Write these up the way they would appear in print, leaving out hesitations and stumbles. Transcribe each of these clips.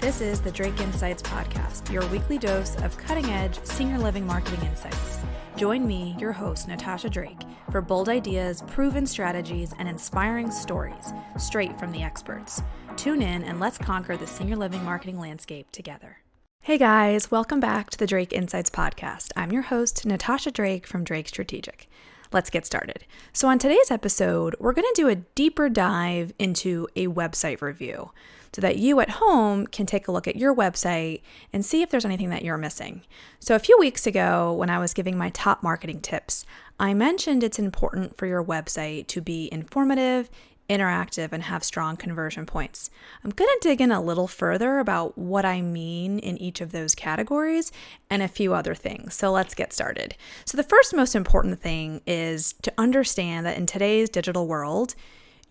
This is the Drake Insights Podcast, your weekly dose of cutting-edge senior living marketing insights. Join me, your host, Natasha Drake, for bold ideas, proven strategies, and inspiring stories straight from the experts. Tune in and let's conquer the senior living marketing landscape together. Hey guys, welcome back to the Drake Insights Podcast. I'm your host, Natasha Drake from Drake Strategic. Let's get started. So on today's episode, we're going to do a deeper dive into a website review so that you at home can take a look at your website and see if there's anything that you're missing. So a few weeks ago, when I was giving my top marketing tips, I mentioned it's important for your website to be informative, interactive, and have strong conversion points. I'm going to dig in a little further about what I mean in each of those categories and a few other things. So let's get started. So the first most important thing is to understand that in today's digital world,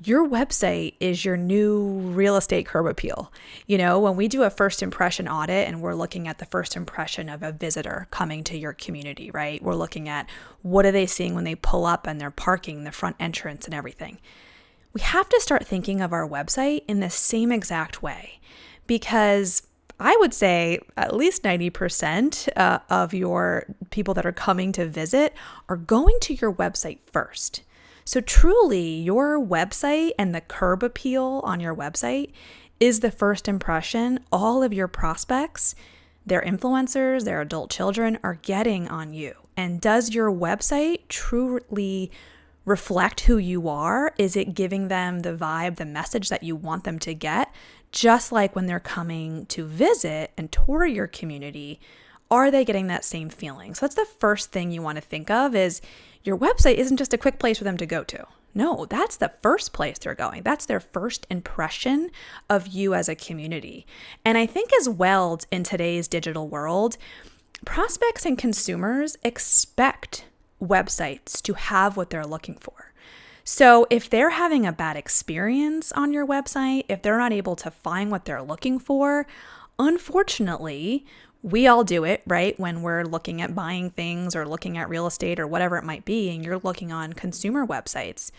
your website is your new real estate curb appeal. You know, when we do a first impression audit and we're looking at the first impression of a visitor coming to your community, right? We're looking at what are they seeing when they pull up and they're parking, the front entrance and everything. We have to start thinking of our website in the same exact way, because I would say at least 90% of your people that are coming to visit are going to your website first. So truly, your website and the curb appeal on your website is the first impression all of your prospects, their influencers, their adult children are getting on you. And does your website truly reflect who you are? Is it giving them the vibe, the message that you want them to get? Just like when they're coming to visit and tour your community, are they getting that same feeling? So that's the first thing you want to think of, is your website isn't just a quick place for them to go to. No, that's the first place they're going. That's their first impression of you as a community. And I think as well, in today's digital world, prospects and consumers expect websites to have what they're looking for. So if they're having a bad experience on your website, if they're not able to find what they're looking for, unfortunately, we all do it, right? When we're looking at buying things or looking at real estate or whatever it might be, and you're looking on consumer websites,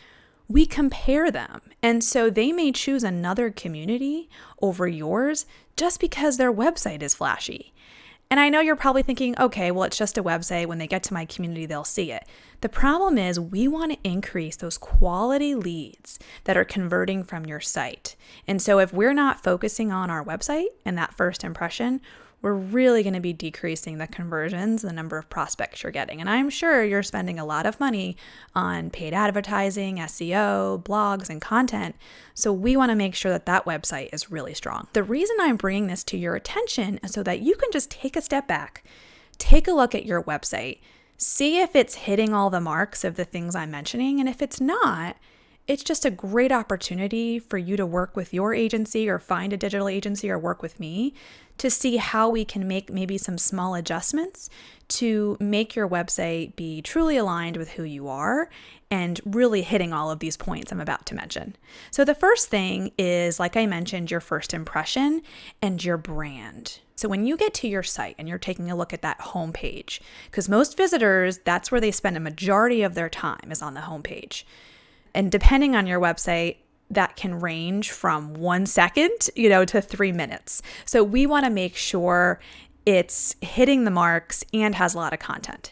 we compare them. And so they may choose another community over yours just because their website is flashy. And I know you're probably thinking, okay, well, it's just a website. When they get to my community, they'll see it. The problem is we want to increase those quality leads that are converting from your site. And so if we're not focusing on our website and that first impression, we're really going to be decreasing the conversions, the number of prospects you're getting. And I'm sure you're spending a lot of money on paid advertising, SEO, blogs, and content. So we want to make sure that that website is really strong. The reason I'm bringing this to your attention is so that you can just take a step back, take a look at your website, see if it's hitting all the marks of the things I'm mentioning. And if it's not, it's just a great opportunity for you to work with your agency or find a digital agency or work with me to see how we can make maybe some small adjustments to make your website be truly aligned with who you are and really hitting all of these points I'm about to mention. So the first thing is, like I mentioned, your first impression and your brand. So when you get to your site and you're taking a look at that homepage, because most visitors, that's where they spend a majority of their time, is on the homepage. And depending on your website, that can range from 1 second, to 3 minutes. So we want to make sure it's hitting the marks and has a lot of content.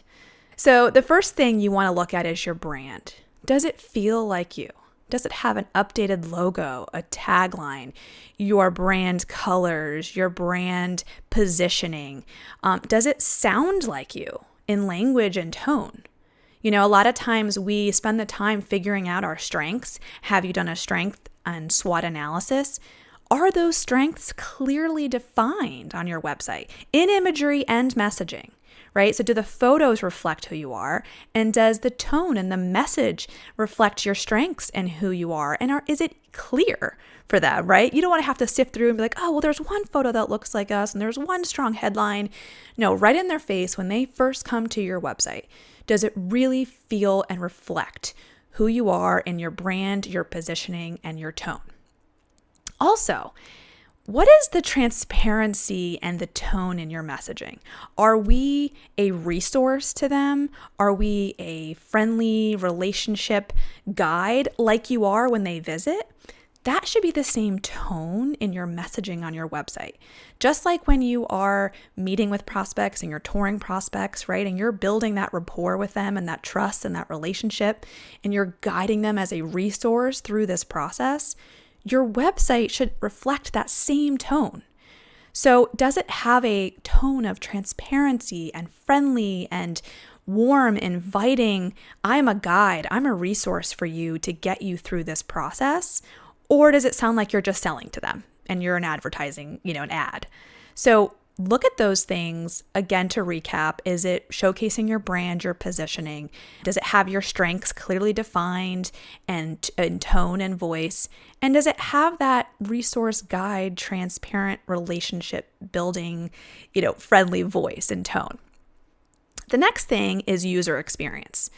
So the first thing you want to look at is your brand. Does it feel like you? Does it have an updated logo, a tagline, your brand colors, your brand positioning? Does it sound like you in language and tone? A lot of times we spend the time figuring out our strengths. Have you done a strength and SWOT analysis? Are those strengths clearly defined on your website in imagery and messaging, right? So do the photos reflect who you are? And does the tone and the message reflect your strengths and who you are? And is it clear for them, right? You don't want to have to sift through and be like, oh, well, there's one photo that looks like us and there's one strong headline. No, right in their face when they first come to your website. Does it really feel and reflect who you are in your brand, your positioning, and your tone? Also, what is the transparency and the tone in your messaging? Are we a resource to them? Are we a friendly relationship guide like you are when they visit? that should be the same tone in your messaging on your website. Just like when you are meeting with prospects and you're touring prospects, right? And you're building that rapport with them and that trust and that relationship, and you're guiding them as a resource through this process, your website should reflect that same tone. So does it have a tone of transparency and friendly and warm, inviting? I'm a guide, I'm a resource for you to get you through this process. Or does it sound like you're just selling to them and you're an advertising, an ad? So look at those things. Again, to recap, is it showcasing your brand, your positioning? Does it have your strengths clearly defined and in tone and voice? And does it have that resource guide, transparent relationship building, friendly voice and tone? The next thing is user experience.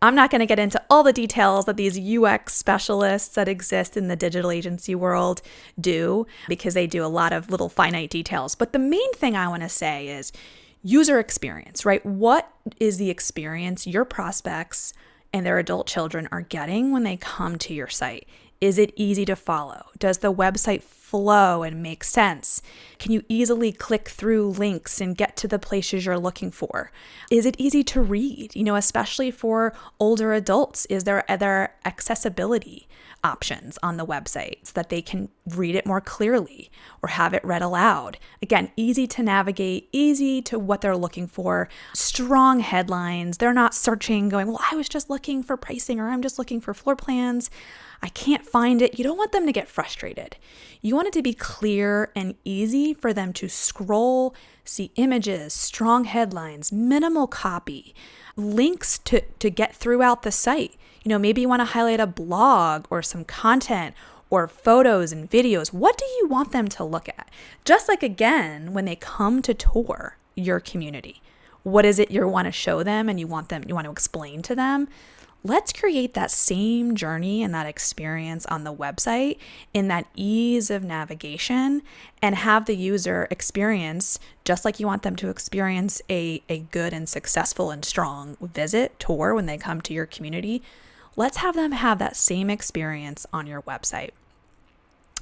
I'm not going to get into all the details that these UX specialists that exist in the digital agency world do, because they do a lot of little finite details. But the main thing I want to say is user experience, right? What is the experience your prospects and their adult children are getting when they come to your site? Is it easy to follow? Does the website flow and make sense? Can you easily click through links and get to the places you're looking for? Is it easy to read? Especially for older adults, is there other accessibility options on the website so that they can read it more clearly or have it read aloud? Again, easy to navigate, easy to what they're looking for, strong headlines. They're not searching going, well, I was just looking for pricing, or I'm just looking for floor plans. I can't find it. You don't want them to get frustrated. You want it to be clear and easy for them to scroll, see images, strong headlines, minimal copy, links to get throughout the site. Maybe you want to highlight a blog or some content or photos and videos. What do you want them to look at? Just like, again, when they come to tour your community, what is it you want to show them and you want to explain to them? Let's create that same journey and that experience on the website in that ease of navigation, and have the user experience just like you want them to experience a good and successful and strong visit, tour when they come to your community. Let's have them have that same experience on your website.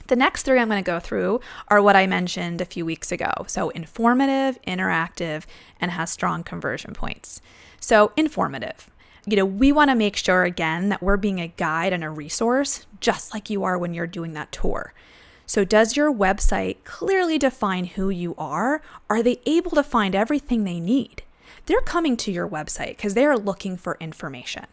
The next three I'm going to go through are what I mentioned a few weeks ago. So informative, interactive, and has strong conversion points. So informative. We want to make sure, again, that we're being a guide and a resource, just like you are when you're doing that tour. So does your website clearly define who you are? Are they able to find everything they need? They're coming to your website because they are looking for information.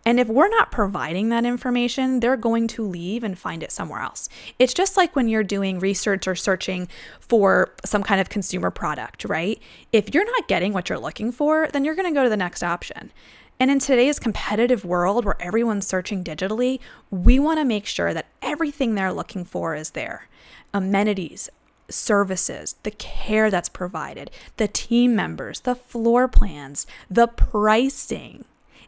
And if we're not providing that information, they're going to leave and find it somewhere else. It's just like when you're doing research or searching for some kind of consumer product, right? If you're not getting what you're looking for, then you're going to go to the next option. And in today's competitive world where everyone's searching digitally, we want to make sure that everything they're looking for is there. Amenities, services, the care that's provided, the team members, the floor plans, the pricing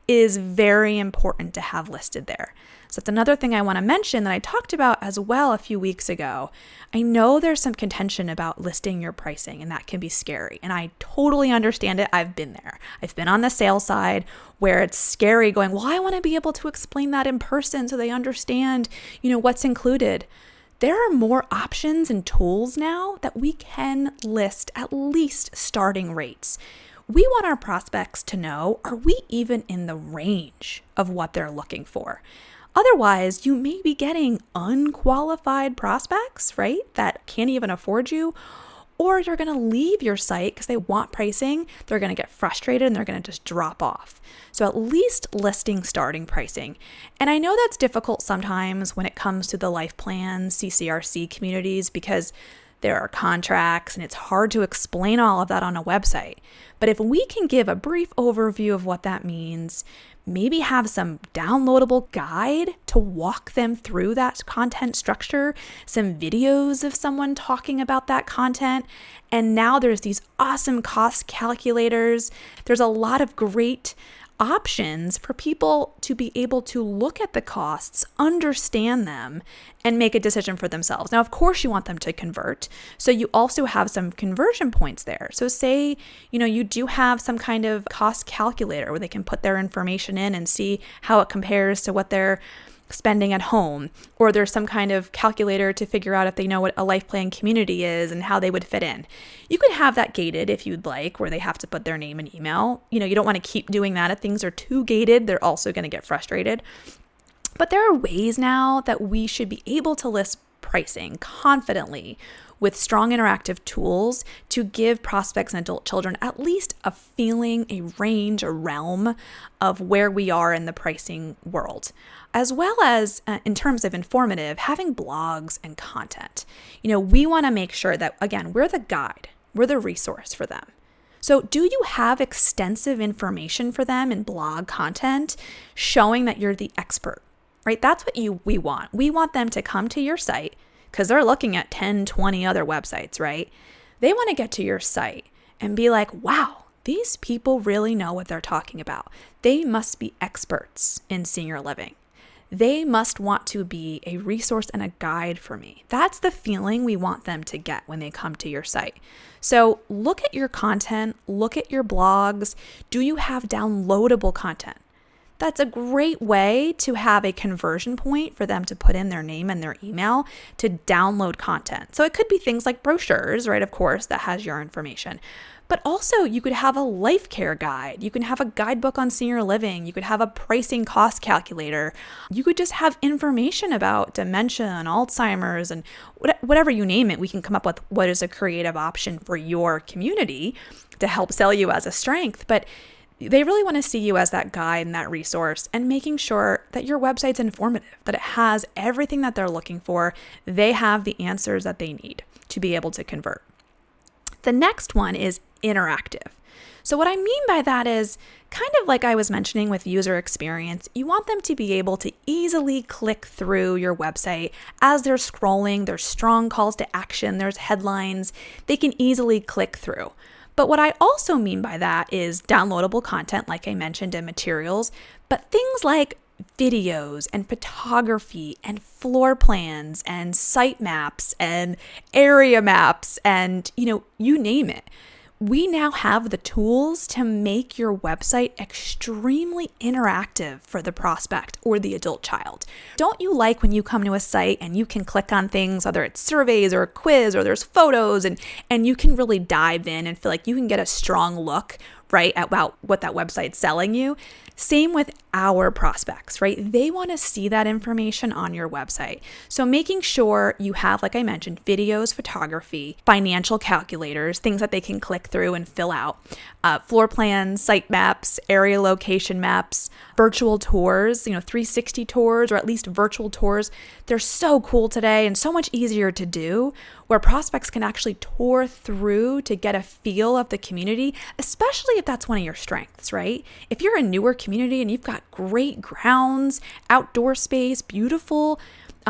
is very important to have listed there. So that's another thing I want to mention that I talked about as well a few weeks ago. I know there's some contention about listing your pricing, and that can be scary. And I totally understand it. I've been there. I've been on the sales side where it's scary going, well, I want to be able to explain that in person so they understand, what's included. There are more options and tools now that we can list at least starting rates. We want our prospects to know, are we even in the range of what they're looking for? Otherwise, you may be getting unqualified prospects, right, that can't even afford you, or you're going to leave your site because they want pricing. They're going to get frustrated and they're going to just drop off. So at least listing starting pricing. And I know that's difficult sometimes when it comes to the life plan, CCRC communities, because there are contracts and it's hard to explain all of that on a website. But if we can give a brief overview of what that means, maybe have some downloadable guide to walk them through that content structure, some videos of someone talking about that content. And now there's these awesome cost calculators. There's a lot of great options for people to be able to look at the costs, understand them, and make a decision for themselves. Now, of course, you want them to convert. So you also have some conversion points there. So say, you do have some kind of cost calculator where they can put their information in and see how it compares to what their spending at home, or there's some kind of calculator to figure out if they know what a life plan community is and how they would fit in. You could have that gated if you'd like, where they have to put their name and email. You don't want to keep doing that. If things are too gated, they're also going to get frustrated. But there are ways now that we should be able to list pricing confidently with strong interactive tools to give prospects and adult children at least a feeling, a range, a realm of where we are in the pricing world, as well as in terms of informative, having blogs and content. We want to make sure that, again, we're the guide, we're the resource for them. So do you have extensive information for them in blog content showing that you're the expert, right? That's what we want. We want them to come to your site because they're looking at 10, 20 other websites, right? They want to get to your site and be like, wow, these people really know what they're talking about. They must be experts in senior living. They must want to be a resource and a guide for me. That's the feeling we want them to get when they come to your site. So look at your content, look at your blogs. Do you have downloadable content? That's a great way to have a conversion point for them to put in their name and their email to download content. So it could be things like brochures, right? Of course, that has your information. But also you could have a life care guide. You can have a guidebook on senior living. You could have a pricing cost calculator. You could just have information about dementia and Alzheimer's and whatever you name it. We can come up with what is a creative option for your community to help sell you as a strength. But they really want to see you as that guide and that resource, and making sure that your website's informative, that it has everything that they're looking for. They have the answers that they need to be able to convert. The next one is interactive. So what I mean by that is kind of like I was mentioning with user experience. You want them to be able to easily click through your website as they're scrolling. There's strong calls to action. There's headlines. They can easily click through. But what I also mean by that is downloadable content, like I mentioned, and materials, but things like videos and photography and floor plans and site maps and area maps and, you name it. We now have the tools to make your website extremely interactive for the prospect or the adult child. Don't you like when you come to a site and you can click on things, whether it's surveys or a quiz or there's photos, and you can really dive in and feel like you can get a strong look, right, about what that website's selling you? Same with our prospects, right? They want to see that information on your website. So making sure you have, like I mentioned, videos, photography, financial calculators, things that they can click through and fill out, floor plans, site maps, area location maps, virtual tours, 360 tours, or at least virtual tours. They're so cool today and so much easier to do, where prospects can actually tour through to get a feel of the community, especially if that's one of your strengths, right? If you're a newer community and you've got great grounds, outdoor space, beautiful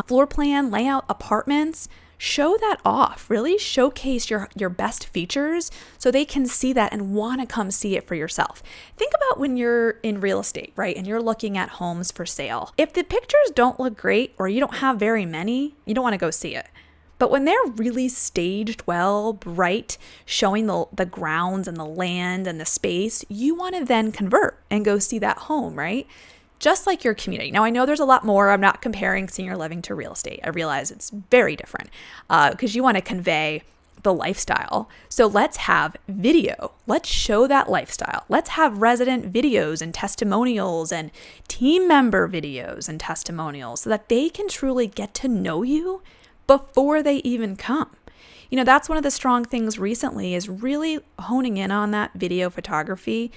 floor plan, layout, apartments, show that off. Really showcase your best features so they can see that and want to come see it for yourself. Think about when you're in real estate, right? And you're looking at homes for sale. If the pictures don't look great or you don't have very many, you don't want to go see it. But when they're really staged well, bright, showing the grounds and the land and the space, you want to then convert and go see that home, right? Just like your community. Now, I know there's a lot more. I'm not comparing senior living to real estate. I realize it's very different because you want to convey the lifestyle. So let's have video. Let's show that lifestyle. Let's have resident videos and testimonials and team member videos and testimonials so that they can truly get to know you before they even come. That's one of the strong things recently is really honing in on that video photography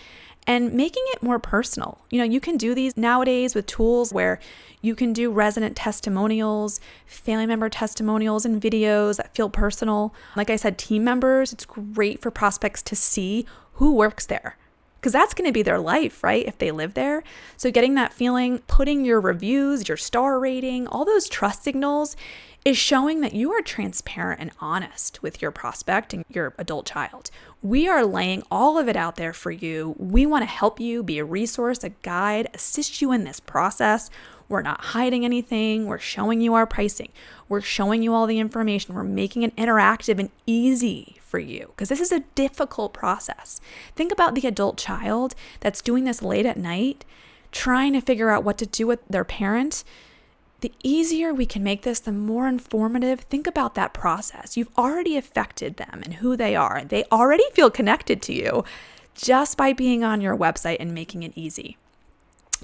and making it more personal. You can do these nowadays with tools where you can do resident testimonials, family member testimonials, and videos that feel personal. Like I said, team members, it's great for prospects to see who works there, because that's going to be their life, right? If they live there. So getting that feeling, putting your reviews, your star rating, all those trust signals is showing that you are transparent and honest with your prospect and your adult child. We are laying all of it out there for you. We want to help you, be a resource, a guide, assist you in this process. We're not hiding anything. We're showing you our pricing. We're showing you all the information. We're making it interactive and easy for you because this is a difficult process. Think about the adult child that's doing this late at night, trying to figure out what to do with their parent. The easier we can make this, the more informative. Think about that process. You've already affected them and who they are. They already feel connected to you just by being on your website and making it easy.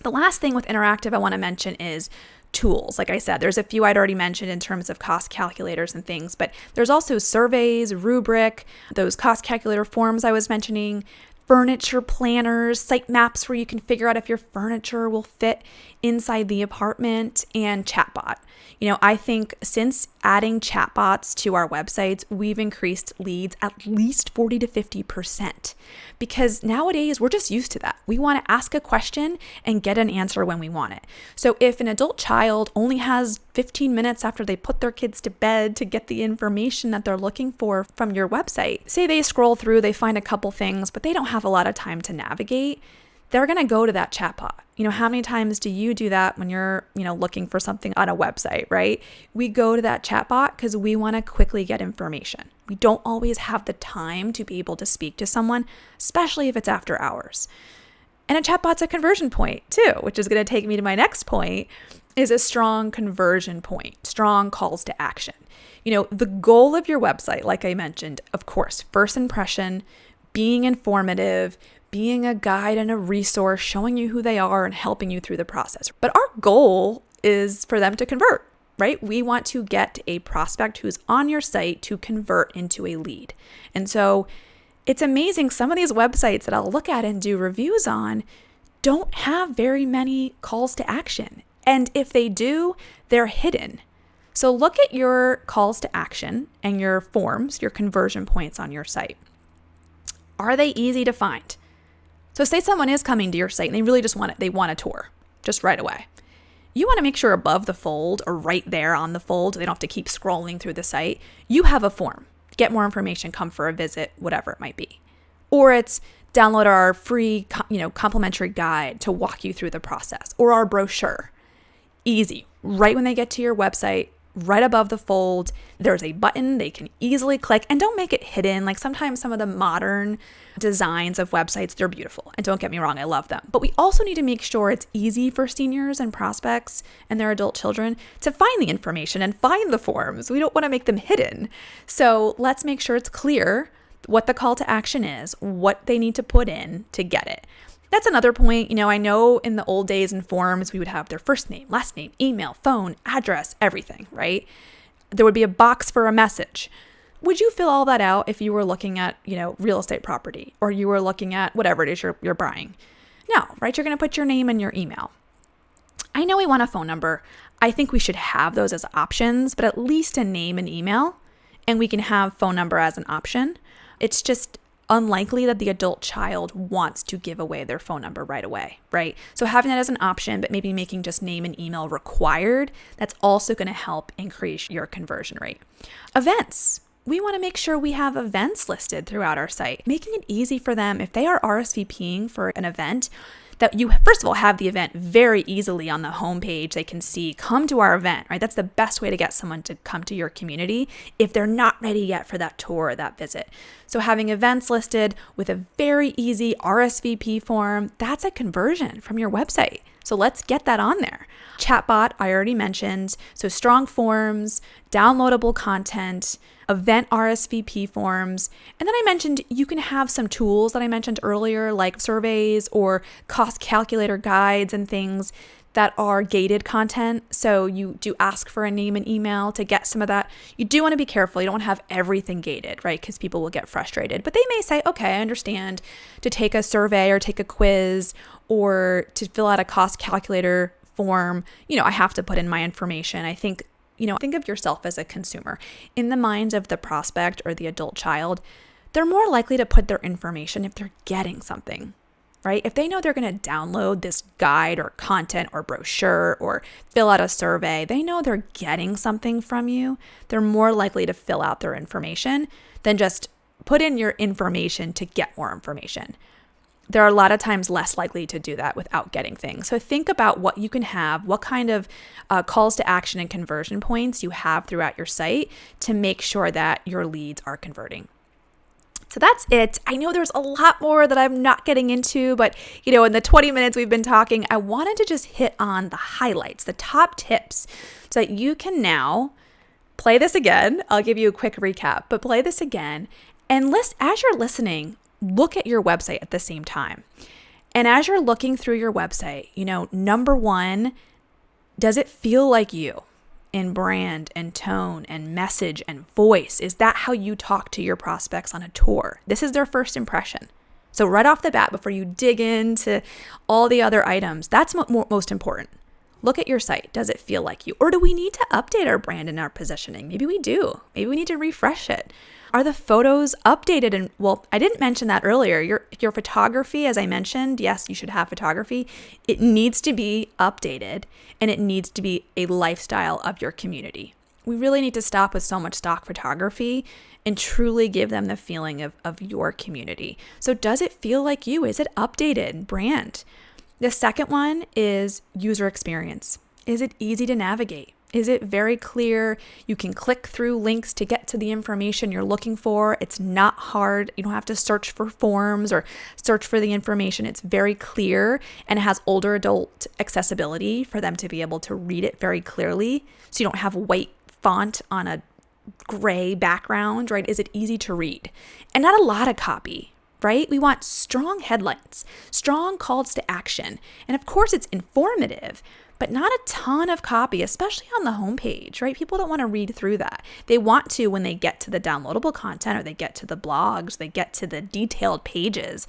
The last thing with interactive I want to mention is tools. Like I said, there's a few I'd already mentioned in terms of cost calculators and things, but there's also surveys, rubric, those cost calculator forms I was mentioning, furniture planners, site maps where you can figure out if your furniture will fit inside the apartment, and chatbot. I think since adding chatbots to our websites, we've increased leads at least 40 to 50%, because nowadays we're just used to that. We want to ask a question and get an answer when we want it. So if an adult child only has 15 minutes after they put their kids to bed to get the information that they're looking for from your website, say they scroll through, they find a couple things, but they don't have a lot of time to navigate, they're going to go to that chatbot. How many times do you do that when you're, looking for something on a website, right? We go to that chatbot because we want to quickly get information. We don't always have the time to be able to speak to someone, especially if it's after hours. And a chatbot's a conversion point too, which is going to take me to my next point, is a strong conversion point, strong calls to action. The goal of your website, like I mentioned, of course, first impression, being informative, being a guide and a resource, showing you who they are and helping you through the process. But our goal is for them to convert, right? We want to get a prospect who's on your site to convert into a lead. And so it's amazing. Some of these websites that I'll look at and do reviews on don't have very many calls to action. And if they do, they're hidden. So look at your calls to action and your forms, your conversion points on your site. Are they easy to find? So say someone is coming to your site and they really just want a tour just right away. You want to make sure above the fold or right there on the fold, they don't have to keep scrolling through the site, you have a form. Get more information, come for a visit, whatever it might be. Or it's download our free, complimentary guide to walk you through the process, or our brochure. Easy. Right when they get to your website, right above the fold, there's a button they can easily click, and don't make it hidden. Like sometimes some of the modern designs of websites, they're beautiful. And don't get me wrong, I love them. But we also need to make sure it's easy for seniors and prospects and their adult children to find the information and find the forms. We don't want to make them hidden. So let's make sure it's clear what the call to action is, what they need to put in to get it. That's another point. I know in the old days in forms, we would have their first name, last name, email, phone, address, everything, right? There would be a box for a message. Would you fill all that out if you were looking at, real estate property, or you were looking at whatever it is you're buying? No, right? You're going to put your name and your email. I know we want a phone number. I think we should have those as options, but at least a name and email, and we can have phone number as an option. It's just unlikely that the adult child wants to give away their phone number right away, right? So having that as an option, but maybe making just name and email required, that's also going to help increase your conversion rate. Events. We want to make sure we have events listed throughout our site, making it easy for them if they are RSVPing for an event, that you, first of all, have the event very easily on the homepage. They can see, come to our event, right? That's the best way to get someone to come to your community if they're not ready yet for that tour or that visit. So having events listed with a very easy RSVP form, that's a conversion from your website. So let's get that on there. Chatbot, I already mentioned. So strong forms, downloadable content, event RSVP forms. And then I mentioned you can have some tools that I mentioned earlier, like surveys or cost calculator guides and things that are gated content. So you do ask for a name and email to get some of that. You do want to be careful. You don't want to have everything gated, right? Because people will get frustrated. But they may say, okay, I understand to take a survey or take a quiz or to fill out a cost calculator form. I have to put in my information. I think, think of yourself as a consumer. In the minds of the prospect or the adult child, they're more likely to put their information if they're getting something, right? If they know they're going to download this guide or content or brochure or fill out a survey, they know they're getting something from you. They're more likely to fill out their information than just put in your information to get more information. They're a lot of times less likely to do that without getting things. So think about what you can have, what kind of calls to action and conversion points you have throughout your site to make sure that your leads are converting. So that's it. I know there's a lot more that I'm not getting into, but in the 20 minutes we've been talking, I wanted to just hit on the highlights, the top tips, so that you can now play this again. I'll give you a quick recap, but play this again and as you're listening, look at your website at the same time. And as you're looking through your website, number one, does it feel like you in brand and tone and message and voice? Is that how you talk to your prospects on a tour? This is their first impression. So right off the bat, before you dig into all the other items, that's most important. Look at your site. Does it feel like you? Or do we need to update our brand and our positioning? Maybe we do. Maybe we need to refresh it. Are the photos updated? And I didn't mention that earlier. Your photography, as I mentioned, yes, you should have photography. It needs to be updated and it needs to be a lifestyle of your community. We really need to stop with so much stock photography and truly give them the feeling of your community. So does it feel like you? Is it updated? Brand. The second one is user experience. Is it easy to navigate? Is it very clear? You can click through links to get to the information you're looking for. It's not hard. You don't have to search for forms or search for the information. It's very clear and it has older adult accessibility for them to be able to read it very clearly. So you don't have white font on a gray background, right? Is it easy to read? And not a lot of copy, right? We want strong headlines, strong calls to action. And of course it's informative, but not a ton of copy, especially on the homepage, right? People don't want to read through that. They want to when they get to the downloadable content or they get to the blogs, they get to the detailed pages.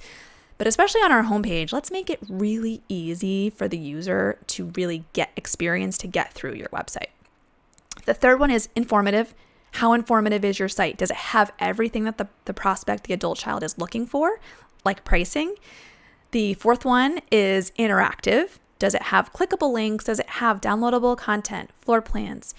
But especially on our homepage, let's make it really easy for the user to really get experience to get through your website. The third one is informative. How informative is your site? Does it have everything that the prospect, the adult child, is looking for, like pricing? The fourth one is interactive. Does it have clickable links? Does it have downloadable content, floor plans,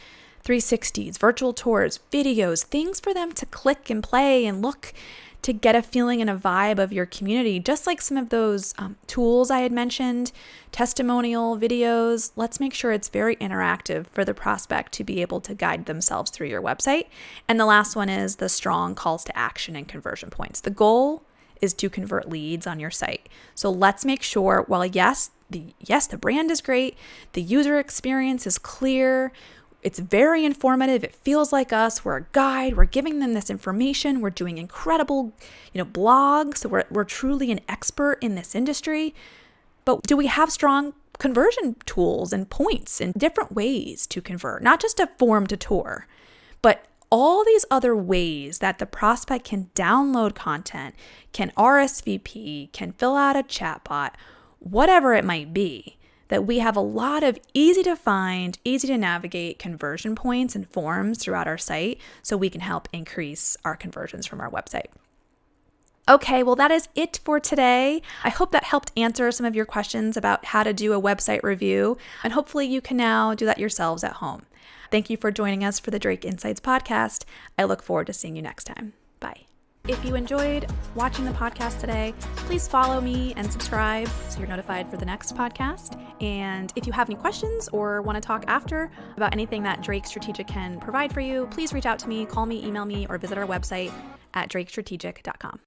360s, virtual tours, videos, things for them to click and play and look to get a feeling and a vibe of your community? Just like some of those tools I had mentioned, testimonial videos, let's make sure it's very interactive for the prospect to be able to guide themselves through your website. And the last one is the strong calls to action and conversion points. The goal is to convert leads on your site. So let's make sure, the brand is great, the user experience is clear, it's very informative, it feels like us, we're a guide, we're giving them this information, we're doing incredible, blogs, so we're truly an expert in this industry. But do we have strong conversion tools and points and different ways to convert? Not just a form to tour, but all these other ways that the prospect can download content, can RSVP, can fill out a chatbot, whatever it might be, that we have a lot of easy to find, easy to navigate conversion points and forms throughout our site so we can help increase our conversions from our website. Okay, well, that is it for today. I hope that helped answer some of your questions about how to do a website review, and hopefully you can now do that yourselves at home. Thank you for joining us for the Drake Insights podcast. I look forward to seeing you next time. Bye. If you enjoyed watching the podcast today, please follow me and subscribe so you're notified for the next podcast. And if you have any questions or want to talk after about anything that Drake Strategic can provide for you, please reach out to me, call me, email me, or visit our website at drakestrategic.com.